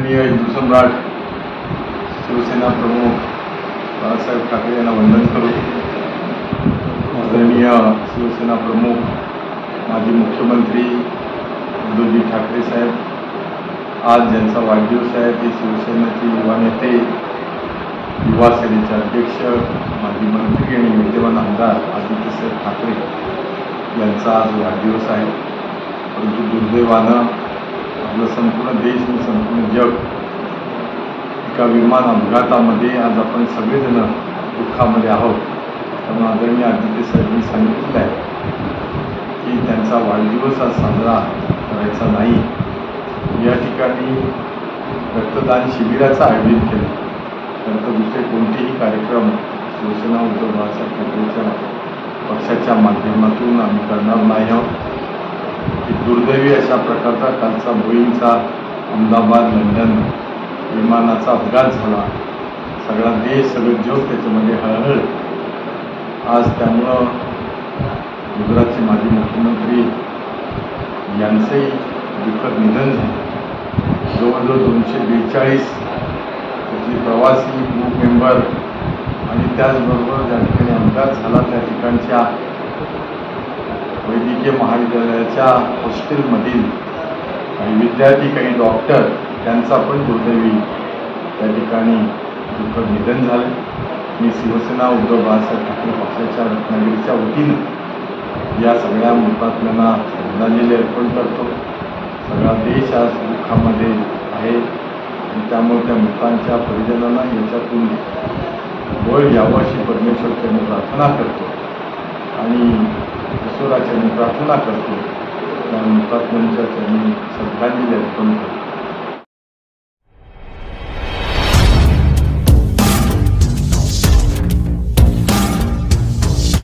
आदरणीय हिंदू सम्राट शिवसेना प्रमुख बाळासाहेब ठाकरे यांना वंदन करू। आदरणीय शिवसेना प्रमुख माजी मुख्यमंत्री उद्धवजी ठाकरे साहेब, आज ज्यांचा वाढदिवस आहे ते शिवसेनेचे युवा नेते, युवा सेनेचे अध्यक्ष, माजी मंत्री आणि विद्यमान आमदार आदित्यसाहेब ठाकरे यांचा आज वाढदिवस आहे। परंतु दुर्दैवानं आपलं संपूर्ण देश आणि संपूर्ण जग एका विमान अपघातामध्ये आज आपण सगळेजण दुःखामध्ये आहोत। त्यामुळे आदरणीय आदित्यसाहेबांनी सांगितलं आहे की त्यांचा वाढदिवस आज साजरा करायचा नाही। या ठिकाणी रक्तदान शिबिराचं आयोजन केलं, त्यानंतर दुसरे कोणतेही कार्यक्रम शिवसेना उद्धव बाळासाहेब ठाकरेच्या पक्षाच्या माध्यमातून आम्ही करणार नाही आहोत। दुर्दैवी अशा प्रकारचा कालचा बोईंगचा अहमदाबाद लंडन विमानाचा अपघात झाला। सगळा देश, सगळं जग त्याच्यामध्ये हळहळ। आज त्यामुळं गुजरातचे माजी मुख्यमंत्री यांचंही दुःखद निधन झालं। जवळजवळ 242 त्याचे प्रवासी ग्रुप मेंबर आणि त्याचबरोबर ज्या ठिकाणी अपघात झाला त्या ठिकाणच्या वैद्यकीय महाविद्यालयाच्या हॉस्टेलमधील काही विद्यार्थी, काही डॉक्टर त्यांचा पण दुर्दैवी त्या ठिकाणी दुःखद निधन झालं। मी शिवसेना उद्धव बाळासाहेब ठाकरे पक्षाच्या रत्नागिरीच्या वतीनं या सगळ्या मृतात्म्यांना श्रद्धांजली अर्पण करतो। सगळा देश आज दुःखामध्ये आहे आणि त्यामुळे त्या मृतांच्या परिजनांना याच्यातून बळ यावं अशी परमेश्वरच्या मी प्रार्थना करतो आणि ईश्वराच्या मी प्रार्थना करतो। त्या मृतात्म्यांच्या चरणी श्रद्धांजली अर्पण करतो।